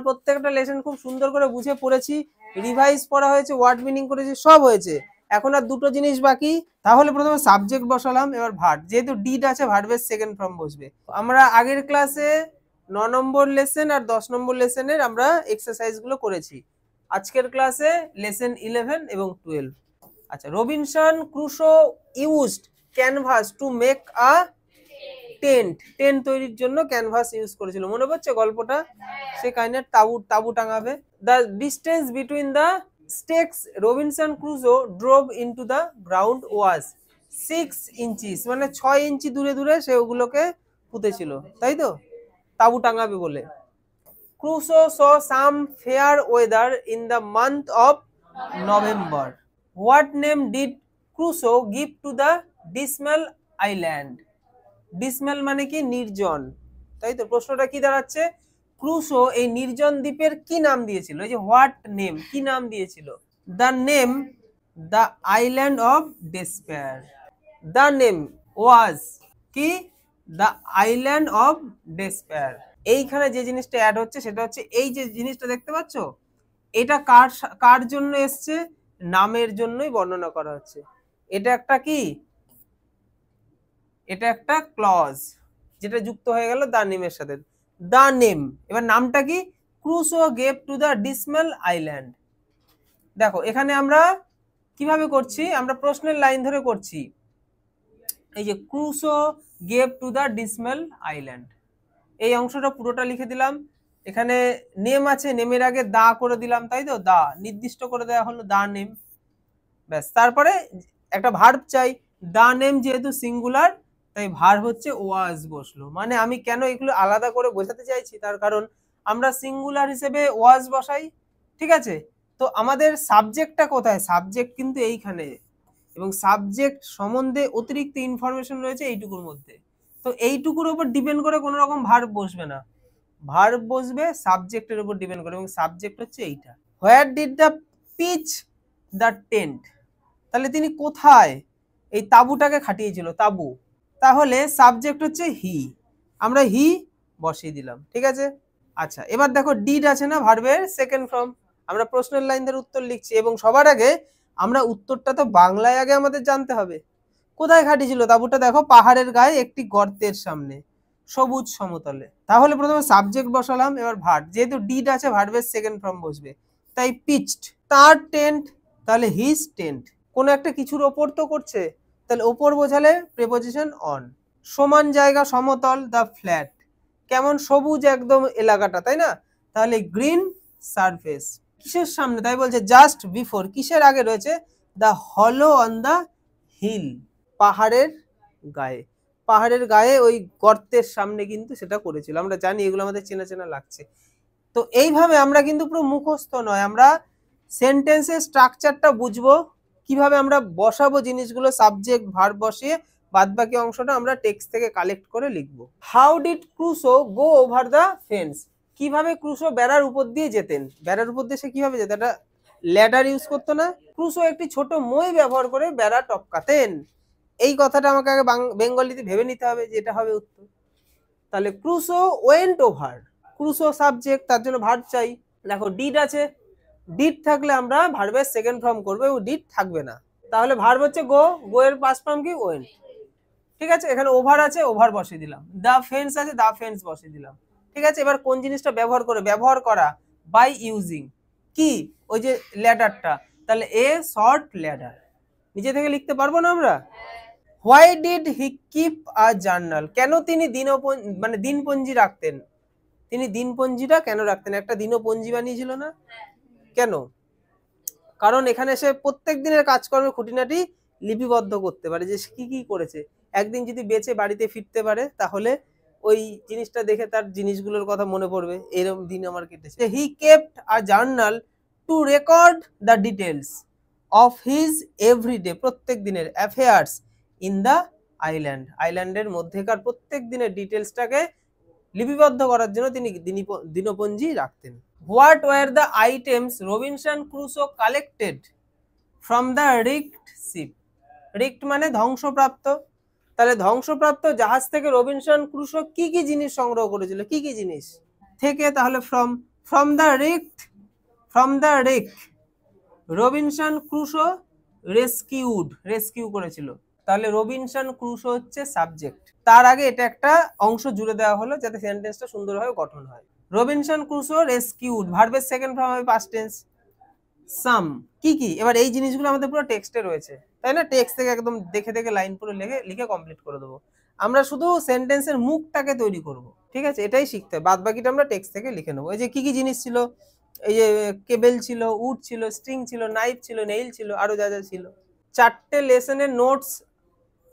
প্রত্যেকটা লেসন খুব সুন্দর করে বুঝে পড়েছি, রিভাইজ পড়া হয়েছে, ওয়ার্ড মিনিং করেছি, সব হয়েছে। এখন আর দুটো জিনিস বাকি। তাহলে প্রথমে সাবজেক্ট বসালাম, এবার ভার্ব। যেহেতু ডিড আছে, ভার্বের সেকেন্ড ফর্ম বসবে। আমরা আগের ক্লাসে 9 নম্বর লেসন আর 10 নম্বর লেসনের আমরা এক্সারসাইজ গুলো করেছি। আজকের ক্লাসে লেসন 11 এবং 12। আচ্ছা, Robinson Crusoe used canvas to make a tent. Tent তৈরির জন্য ক্যানভাস ইউজ করেছিল, মনে পড়ছে গল্পটা? সে কাইন্ডের তাবু টাঙাবে। The distance between the stakes Robinson Crusoe drove into the ground was 6 inches, মানে 6 ইঞ্চি দূরে দূরে সে ওগুলোকে পুঁতেছিল, তাই তো? তাবু টাঙাবে বলে। Crusoe saw some fair weather in the month of November. What name did Crusoe give to the dismal island? Dismal মানে কি? নির্জন, তাই তো? প্রশ্নটা কি দাঁড়াচ্ছে? ক্রুসো এই নির্জন দ্বীপের কি নাম দিয়েছিল? এই যে হোয়াট নেম, কি নাম দিয়েছিল? The name the island of despair. The name was কি? The island of despair. এইখানে যে জিনিসটা অ্যাড হচ্ছে সেটা হচ্ছে এই যে জিনিসটা দেখতে পাচ্ছ, এটা কার জন্য এসছে? নামের জন্যই বর্ণনা করা হচ্ছে। এটা একটা কি? এটা একটা ক্লজ, যেটা যুক্ত হয়ে গেল দা নেমের সাথে। দা নেম, এবার নামটা কি? Crusoe gave to the dismal island. দেখো এখানে আমরা কিভাবে করছি, আমরা প্রশ্নের লাইন ধরে করছি। এই যে Crusoe gave to the dismal island, এই অংশটা পুরোটা লিখে দিলাম। এখানে নেম আছে, নেমের আগে দা করে দিলাম, তাই তো? দা নির্দিষ্ট করে দেওয়া হলো, দা নেম, ব্যাস। তারপরে একটা ভার্ব চাই। দা নেম যেহেতু সিঙ্গুলার, তাই ভার্ব হচ্ছে ওয়াজ বসলো। মানে আমি কেন এগুলো আলাদা করে বোঝাতে চাইছি, তার কারণ আমরা সিঙ্গুলার হিসেবে ওয়াজ বসাই, ঠিক আছে? তো আমাদের সাবজেক্টটা কোথায়? সাবজেক্ট কিন্তু এইখানে, এবং সাবজেক্ট সম্বন্ধে অতিরিক্ত ইনফরমেশন রয়েছে এইটুকুর মধ্যে। তো এইটুকুর উপর ডিপেন্ড করে কোনো রকম ভার্ব বসবে না, ভার্ব বসবে সাবজেক্টের উপর ডিপেন্ড করে, এবং সাবজেক্ট হচ্ছে এইটা। Where did the pitch the tent? তাহলে তিনি কোথায় এই তাবুটাকে খাটিয়েছিল? তাবু। তাহলে সাবজেক্ট হচ্ছে হি, আমরা হি বসিয়ে দিলাম, ঠিক আছে? আচ্ছা, এবার দেখো ডিড আছে না, ভার্বের সেকেন্ড ফর্ম। আমরা প্রশ্নের লাইন ধরে উত্তর লিখছি, এবং সবার আগে আমরা উত্তরটা তো বাংলায় আগে আমাদের জানতে হবে। কোথায় খাটিয়েছিল তাবুটা? দেখো পাহাড়ের গায়ে একটি গর্তের সামনে, সবুজ সমতলে। তাহলে প্রথমে সাবজেক্ট বসালাম, এবার ভার্ব। যেহেতু ডিড আছে, ভার্বের সেকেন্ড ফর্ম বসবে, তাই পিচড তার টেন্ট, তাহলে হিজ টেন্ট। কোন একটা কিছুর ওপর তো করছে, তাহলে ওপর বোঝালে প্রেপোজিশন অন। সমান জায়গা, সমতল, দ্য ফ্ল্যাট, কেমন সবুজ একদম এলাকাটা, তাই না? তাহলে গ্রিন সারফেস। কিসের সামনে? তাই বলছে জাস্ট বিফোর, কিসের আগে রয়েছে? The hollow on the hill, পাহাড়ের গায়ে। পাহাড়ের গায়ে ওই গর্তের সামনে কিন্তু সেটা করেছিল। আমরা জানি এগুলো আমাদের চেনা চেনা লাগছে। তো এইভাবে আমরা কিন্তু পুরো মুখস্থ নয়, আমরা সেন্টেন্সের স্ট্রাকচারটা বুঝবো, কিভাবে আমরা বসাবো জিনিসগুলো, সাবজেক্ট ভার্ব বসিয়ে বাদবাকি অংশটা আমরা টেক্সট থেকে কালেক্ট করে লিখবো। How did Crusoe go over the fence? কিভাবে ক্রুসো বেড়ার উপর দিয়ে যেতেন? বেড়ার উপর দিয়ে সে কিভাবে যেত? একটা ল্যাডার ইউজ করতো না? ক্রুসো একটি ছোট মই ব্যবহার করে বেড়া টপকাতেন। এই কথাটা আমাকে আগে বেঙ্গলিতে ভেবে নিতে হবে যে এটা হবে উত্তর। তাহলে Crusoe went over, Crusoe subject, তার জন্য ভার্ব চাই। দেখো ডিড আছে, ডিড থাকলে আমরা ভার্বের সেকেন্ড ফর্ম করবো, এবং ডিড থাকবে না। তাহলে ভার্ব হচ্ছে গো, গো এর পাস্ট ফর্ম কি? ওয়েন্ট, ঠিক আছে? এখানে ওভার আছে, ওভার বসিয়ে দিলাম। দা ফেন্স আছে, দা ফেন্স বসিয়ে দিলাম, ঠিক আছে? এবার কোন জিনিসটা ব্যবহার করে? ব্যবহার করা, বাই ইউজিং কি? ওই যে ল্যাডারটা, তাহলে এ শর্ট ল্যাডার। নিজে থেকে লিখতে পারবো না আমরা? Why did he keep a journal? কেন তিনি দিনপঞ্জি রাখতেন? তিনি দিনপঞ্জিটা কেন রাখতেন? একটা দিনপঞ্জি বানিয়েছিল না, কেন? কারণ এখানে সে প্রত্যেক দিনের কাজকর্মের খুঁটিনাটি লিপিবদ্ধ করতে পারে, যে কি কি করেছে। একদিন যদি বেঁচে বাড়িতে ফিরতে পারে, তাহলে ওই জিনিসটা দেখে তার জিনিসগুলোর কথা মনে পড়বে, এরকম দিন আমার কেটেছে। He kept a journal to record the details of his everyday, প্রত্যেক দিনের অ্যাফেয়ার্স ইন দ্য আইল্যান্ড, আইল্যান্ডের মধ্যেকার প্রত্যেক দিনের ডিটেলসটাকে লিপিবদ্ধ করার জন্য তিনি দিনপঞ্জি রাখতেন। What were the items Robinson Crusoe collected from the wrecked ship? Wrecked মানে ধ্বংসপ্রাপ্ত, তাহলে ধ্বংসপ্রাপ্ত জাহাজ থেকে রবিনসন ক্রুসো কি কি জিনিস সংগ্রহ করেছিল? কি কি জিনিস থেকে? তাহলে from from the rake Robinson Crusoe rescue করেছিল। তাহলে রবিনসন ক্রুসো হচ্ছে সাবজেক্ট, তার আগে এটা একটা অংশ জুড়ে দেওয়া হলো যাতে সেন্টেন্সটা সুন্দরভাবে গঠন হয়। রবিনসন ক্রুসো রেস্কিউড, ভার্বের সেকেন্ড ফর্ম হবে পাস্ট টেন্স। সাম কি কি, এবার এই জিনিসগুলো আমাদের পুরো টেক্সটে রয়েছে, তাই না? টেক্সট থেকে একদম দেখে দেখে লাইন পুরো লিখে কমপ্লিট করে দেবো। আমরা শুধু সেন্টেন্সের মুখটাকে তৈরি করব, ঠিক আছে? এটাই শিখতে হবে, বাদ বাকিটা আমরা টেক্সট থেকে লিখে নেবো। এই যে কি কি জিনিস ছিল, এই যে কেবেল ছিল, উড ছিল, স্ট্রিং ছিল, নাইফ ছিল, নেইল ছিল, আরো যা যা ছিল। 4টে লেসনের নোটস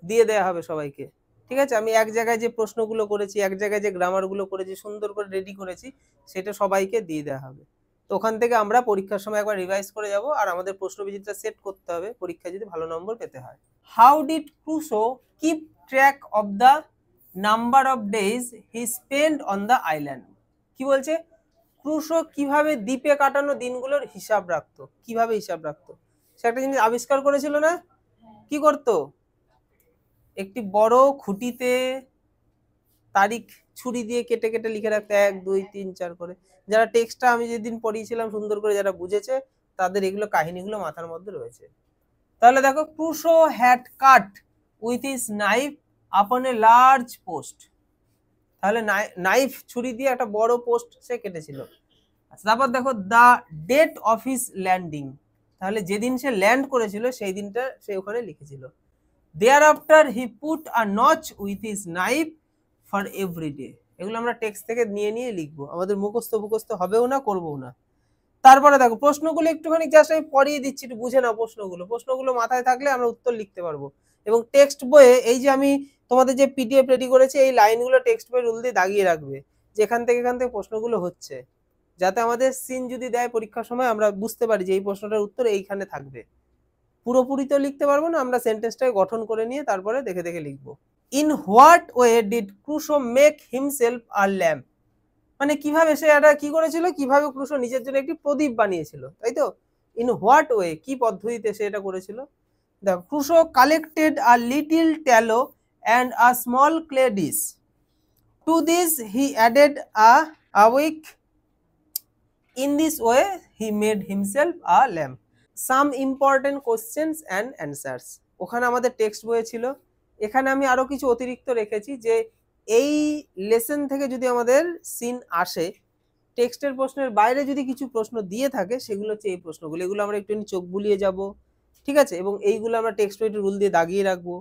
দিয়ে দেয়া হবে সবাইকে, ঠিক আছে? আমি এক জায়গায় যে প্রশ্নগুলো করেছি, এক জায়গায় যে গ্রামারগুলো করেছি, সুন্দর করে রেডি করেছি, সেটা সবাইকে দিয়ে দেওয়া হবে। তো ওখান থেকে আমরা পরীক্ষার সময় একবার রিভাইজ করে যাব, আর আমাদের প্রশ্নবিচিত্রা সেট করতে হবে পরীক্ষায় যদি ভালো নম্বর পেতে হয়। How did Crusoe keep track of the number of days he spend on the island? কি বলছে, ক্রুসো কিভাবে দ্বীপে কাটানো দিনগুলোর হিসাব রাখতো, কিভাবে হিসাব রাখতো? সে একটা জিনিস আবিষ্কার করেছিল না, কি করতো? একটি বড় খুঁটিতে তারিখ ছুরি দিয়ে কেটে কেটে লিখে রাখতে 1 2 3 4 করে। যারা টেক্সটটা আমি যেদিন পড়িয়েছিলাম সুন্দর করে যারা বুঝেছে, তাদের এগুলো কাহিনীগুলো মাথার মধ্যে রয়েছে। তাহলে দেখো, Crusoe had cut with his knife আপন এ লার্জ পোস্ট। তাহলে নাইফ ছুরি দিয়ে একটা বড় পোস্ট সে কেটেছিল। আচ্ছা, তারপর দেখো the date of his landing, তাহলে যেদিন সে ল্যান্ড করেছিল সেই দিনটা সে ওখানে লিখেছিল। Thereafter he put a notch with his knife for every day. এগুলো আমরা টেক্সট থেকে নিয়ে নিয়ে লিখবো, আমাদের মুখস্থ হবেও না, করবো না। তারপরে দেখো প্রশ্নগুলো একটুখানি জাস্ট আমি পড়িয়ে দিচ্ছি, একটু বুঝে নাও প্রশ্নগুলো মাথায় থাকলে আমরা উত্তর লিখতে পারবো। এবং টেক্সট বইয়ে এই যে আমি তোমাদের যে পিডিএফ রেডি করেছি, এই লাইনগুলো টেক্সট বই রুল দিয়ে দাগিয়ে রাখবে যে এখান থেকে প্রশ্নগুলো হচ্ছে, যাতে আমাদের সিন যদি দেয় পরীক্ষার সময় আমরা বুঝতে পারি যে এই প্রশ্নটার উত্তর এইখানে থাকবে। পুরোপুরি তো লিখতে পারবো না, আমরা সেন্টেন্সটাকে গঠন করে নিয়ে তারপরে দেখে দেখে লিখবো। In what way did Crusoe make himself a lamp? মানে কিভাবে সে এটা কি করেছিল, কিভাবে ক্রুসো নিজের জন্য একটি প্রদীপ বানিয়েছিল, তাই তো? ইন হোয়াট ওয়ে, কি পদ্ধতিতে সে এটা করেছিল? দেখো, Crusoe collected a little tallow and a small clay dish. To this he added a wick. In this way he made himself a lamp. Some important questions and answers, ওখানে আমাদের text বইয়ে ছিল। এখানে আমি আরো কিছু অতিরিক্ত রেখেছি যে এই লেসন থেকে যদি আমাদের সিন আসে, টেক্সটের প্রশ্নের বাইরে যদি কিছু প্রশ্ন দিয়ে থাকে, সেগুলো হচ্ছে এই প্রশ্নগুলো। এগুলো আমরা একটু চোখ বুলিয়ে যাব, ঠিক আছে? এবং এইগুলো আমরা টেক্সট বইটা রুল দিয়ে দাগিয়ে রাখবো।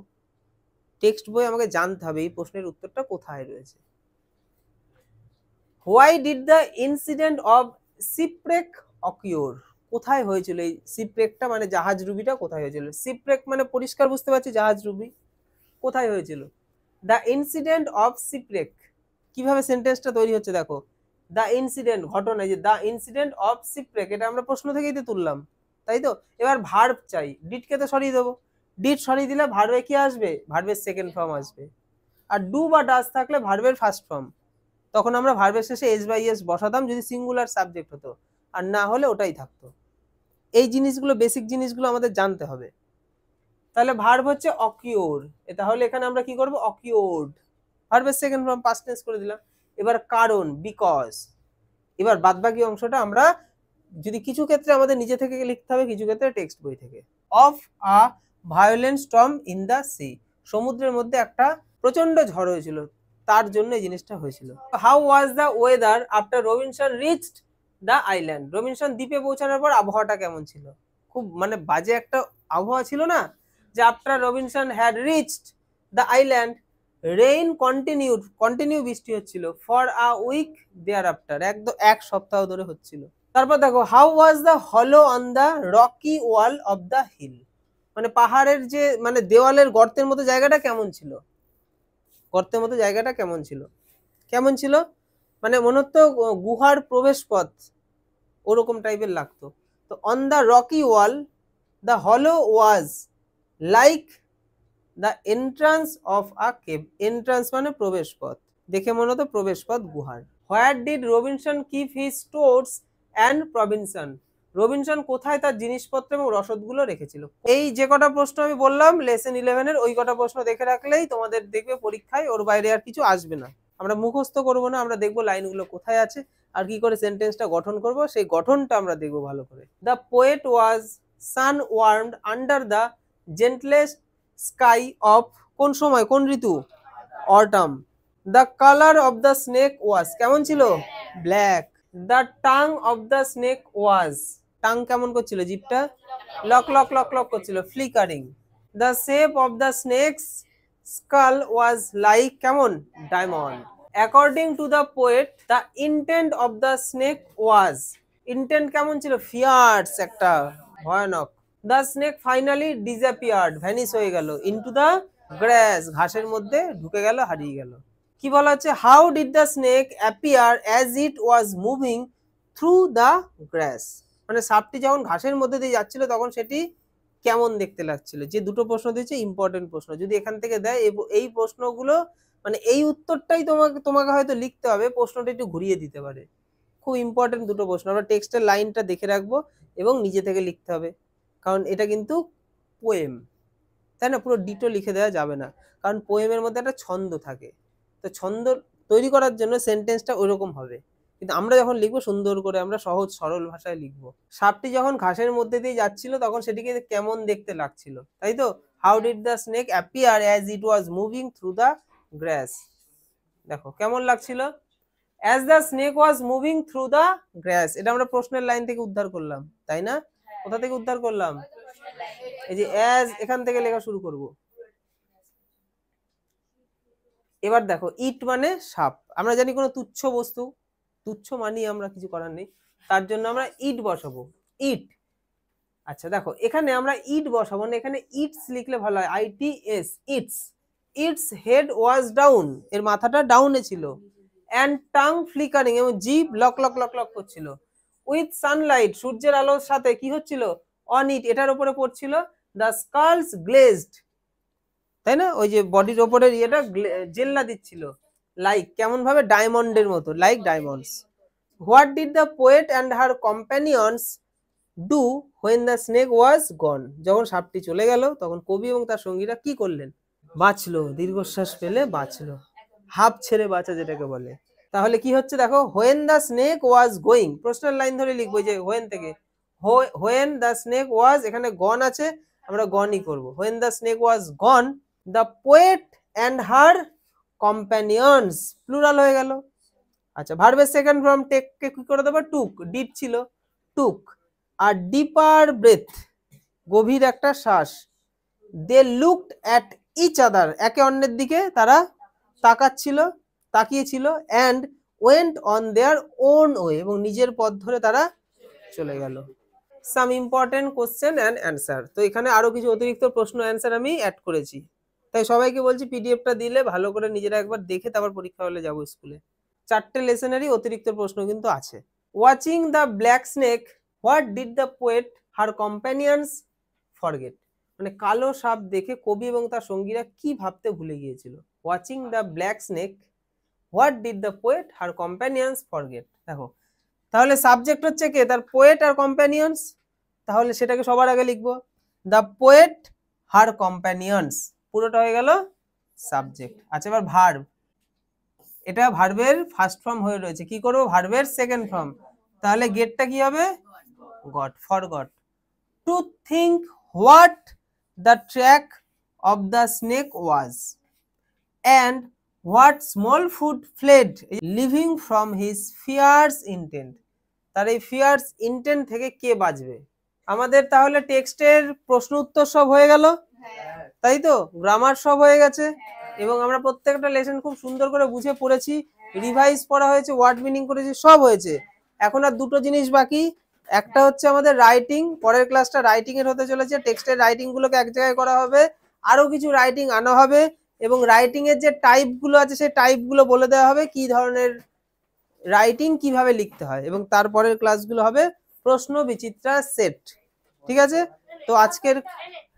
টেক্সট বই আমাকে জানতে হবে এই প্রশ্নের উত্তরটা কোথায় রয়েছে। Why did the incident of shipwreck occur? কোথায় হয়েছিল এই শিপরেকটা, মানে জাহাজ রুবিটা কোথায় হয়েছিল? শিপরেক মানে পরিষ্কার বুঝতে পারছি জাহাজ রুবি, কোথায় হয়েছিল? দ্য ইনসিডেন্ট অফ শিপরেক, কিভাবে সেন্টেন্সটা তৈরি হচ্ছে দেখো, দ্য ইনসিডেন্ট ঘটনা, যে দ্য ইনসিডেন্ট অফ শিপরেক, এটা আমরা প্রশ্ন থেকেই তো তুললাম, তাই তো? এবার ভার্ব চাই, ডিডকে তো সরিয়ে দেবো, ডিড সরিয়ে দিলে ভার্বে কি আসবে? ভার্বের সেকেন্ড ফর্ম আসবে। আর ডু বা ডাজ থাকলে ভার্বের ফার্স্ট ফর্ম। তখন আমরা ভার্বের শেষে এস বাই এস বসাতাম যদি সিঙ্গুলার সাবজেক্ট হতো, আর না হলে ওটাই থাকতো। এই জিনিসগুলো, বেসিক জিনিসগুলো আমাদের জানতে হবে। তাহলে ভার্ব হচ্ছে অকিওর, তাহলে এখানে আমরা কি করব? অকিওর্ড, ভার্বের সেকেন্ড ফর্ম পাস্ট টেন্স করে দিলাম। এবার কারণ, বিকজ। এবার বাদবাকি অংশটা আমরা যদি কিছু ক্ষেত্রে আমাদের নিজে থেকে লিখতে হবে, কিছু ক্ষেত্রে টেক্সট বই থেকে। Of a violent storm in the sea, সমুদ্রের মধ্যে একটা প্রচন্ড ঝড় হয়েছিল, তার জন্য এই জিনিসটা হয়েছিল। How was the weather after Robinson reached the island? Robinson দ্বীপে পৌঁছানোর পর আবহাওয়াটা কেমন ছিল? খুব মানে বাজে একটা আবহাওয়া ছিল না? যে after Robinson had reached the island rain continue বৃষ্টি হচ্ছিল for a week thereafter, একদম 1 সপ্তাহ ধরে হচ্ছিল। তারপর দেখো, how was the hollow on the rocky wall of the hill? মানে পাহাড়ের যে মানে দেওয়ালের গর্তের মতো জায়গাটা কেমন ছিল? গর্তের মতো জায়গাটা কেমন ছিল? কেমন ছিল মানে মনে হতো গুহার প্রবেশ পথ, ওরকম টাইপের লাগতো। তো on the rocky wall the hollow was like the entrance of a cave. Entrance মানে প্রবেশ পথ, দেখে মনে হতো প্রবেশ পথ গুহার। Where did Robinson keep his stores and provisions? Robinson কোথায় তার জিনিসপত্র এবং রসদগুলো রেখেছিল? এই যে কটা প্রশ্ন আমি বললাম লেসন 11-এর, ওই কটা প্রশ্ন দেখে রাখলেই তোমাদের দেখবে পরীক্ষায় ওর বাইরে আর কিছু আসবে না। আমরা মুখস্থ করব না, আমরা দেখবো লাইনগুলো কোথায় আছে আর কি করে সেন্টেন্সটা গঠন করব, সেই গঠনটা আমরা দেখবো ভালো করে। The poet was sun warmed under the gentlest sky of, কোন সময়, কোন ঋতু, autumn. The colour of the snake was, কেমন ছিল, black. The tongue of the snake was, tongue কেমন করছিল, জিভটা লক লক লক লক করছিল, flickering. The shape of the snake's skull was like, কেমন, diamond. According to the poet the intent of the snake was, intent কেমন ছিল, ফিয়ার্স, একটা ভয়ানক। The snake finally disappeared, vanish হয়ে গেল, ইনটু দ্য গ্রাস, ঘাসের মধ্যে ঢুকে গেল, হারিয়ে গেল। কি বলা হচ্ছে, how did the snake appear as it was moving through the grass, মানে সাপটি যখন ঘাসের মধ্যে দিয়ে যাচ্ছিল তখন সেটি কেমন দেখতে লাগছিল। যে দুটো প্রশ্ন দিয়েছে ইম্পর্টেন্ট প্রশ্ন, যদি এখান থেকে দেয় এই প্রশ্নগুলো মানে এই উত্তরটাই তোমাকে হয়তো লিখতে হবে, প্রশ্নটা একটু ঘুরিয়ে দিতে পারে। খুব ইম্পর্টেন্ট দুটো প্রশ্ন, আমরা টেক্সটের লাইনটা দেখে রাখবো এবং নিজে থেকে লিখতে হবে, কারণ এটা কিন্তু পোয়েম, তাই না, পুরো ডিটো লিখে দেওয়া যাবে না, কারণ পোয়েমের মধ্যে একটা ছন্দ থাকে, তো ছন্দ তৈরি করার জন্য সেন্টেন্সটা ওইরকম হবে, কিন্তু আমরা যখন লিখবো সুন্দর করে আমরা সহজ সরল ভাষায় লিখবো। সাপটি যখন ঘাসের মধ্যে দিয়ে যাচ্ছিল তখন সেটিকে কেমন দেখতে লাগছিল, তাই তো, how did the snake appear as it was moving through the grass, দেখো কেমন লাগছিল, as the snake was moving through the grass, এটা আমরা প্রশ্নের লাইন থেকে উদ্ধার করলাম, তাই না, কোথা থেকে উদ্ধার করলাম, এই যে অ্যাজ, এখান থেকে লেখা শুরু করব। এবার দেখো ইট মানে সাপ, আমরা জানি কোনো তুচ্ছ বস্তু, তুচ্ছ মানি আমরা কিছু করার নেই, তার জন্য আমরা ইট বসাবো, ইট। আচ্ছা দেখো এখানে আমরা ইট বসাবো না, এখানে ইটস লিখলে ভালো হয়, ITS, it's. It's head was down, এর মাথাটা ডাউনে ছিল, অ্যান্ড টাং ফ্লিকারিং, এবং জিভ লক লক লক লক করছিল, উইথ সানলাইট, সূর্যের আলোর সাথে কি হচ্ছিল, অন ইট, এটার উপরে পড়ছিল, দ্য স্কালস গ্লেজড, তাই না, ওই যে বডির ওপরের ইয়েটা জেল্লা দিচ্ছিল, লাইক, কেমন ভাবে, ডায়মন্ডের মতো, like diamonds. What did the poet and her companions do when the snake was gone, যখন সাপটি চলে গেল তখন কবি এবং তার সঙ্গীরা কি করলেন, বাঁচলো, দীর্ঘশ্বাস ফেলে বাঁচলো, হাফ ছেড়ে বাঁচা যেটাকে বলে। তাহলে কি হচ্ছে দেখো, when the snake was going, প্রশ্নের লাইন ধরে লিখবো, যে হোয়েন থেকে, হোয়েন দ্য স্নেক ওয়াজ, এখানে গন আছে, আমরা গনই করবো, when the snake was gone the poet and her companions, plural হয়ে গেল। আচ্ছা ভার্বের সেকেন্ড ফর্ম টেককে কি করে দেবো, টুক, ডিপ ছিল, টুক, আর ডিপার ব্রেথ, গভীর একটা শ্বাস, they looked at each other, একে অন্যের দিকে তারা তাকাচ্ছিল, তাকিয়েছিল, and went on their own way, এবং নিজের পথ ধরে তারা চলে গেল। Some important question and answer, তো এখানে আরো কিছু অতিরিক্ত প্রশ্ন অ্যান্সার আমি অ্যাড করেছি, তাই সবাইকে বলছি পিডিএফটা দিলে ভালো করে নিজেরা একবার দেখে তারপর পরীক্ষা হলে যাবো স্কুলে। 4টে লেসনেরই অতিরিক্ত প্রশ্ন কিন্তু আছে। Watching the black snake what did the poet her companions forget, মানে কালো সাপ দেখে কবি এবং তার সঙ্গীরা কি ভাবতে ভুলে গিয়েছিল। Watching the black snake what did the poet her companions forget, দেখো তাহলে সাবজেক্ট হচ্ছে কে, তার পোয়েট আর কম্প্যানিয়ন্স, তাহলে সেটাকে সবার আগে লিখবো, দ্য পোয়েট হার কম্প্যানিয়ন্স, পুরোটা হয়ে গেল সাবজেক্ট। আচ্ছা এবার ভার্ব, এটা ভার্বের ফার্স্ট ফর্ম হয়ে রয়েছে, কি করবো, ভার্বের সেকেন্ড ফর্ম, তাহলে গেটটা কি হবে, got, forgot. To think what the track of the snake was, and what small food fled living from his fierce intent, তার এই ফিয়ার্স ইন্টেন্ট থেকে কে বাঁচবে। আমাদের তাহলে টেক্সটের প্রশ্ন উত্তর সব হয়ে গেল, তাই তো, গ্রামার সব হয়ে গেছে, এবং আমরা প্রত্যেকটা লেসন খুব সুন্দর করে বুঝে পড়েছি, রিভাইজ পড়া হয়েছে, ওয়ার্ড মিনিং করেছি, সব হয়েছে। এখন আর দুটো জিনিস বাকি, একটা হচ্ছে আমাদের রাইটিং, পরের ক্লাসটা রাইটিং এর হতে চলেছে, টেক্সটের রাইটিং গুলোকে এক জায়গায় করা হবে, আরো কিছু রাইটিং আনা হবে, এবং রাইটিং এর যে টাইপ গুলো আছে সেই টাইপ গুলো বলে দেওয়া হবে, কি ধরনের রাইটিং কিভাবে লিখতে হয়, এবং তারপরের ক্লাসগুলো হবে প্রশ্ন বিচিত্রা সেট, ঠিক আছে। তো আজকের,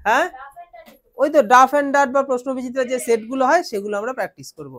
হ্যাঁ ওই তো ডাফ এন্ড ডাট বা প্রশ্ন বিচিত্রা যে সেটগুলো হয় সেগুলো আমরা প্র্যাকটিস করব।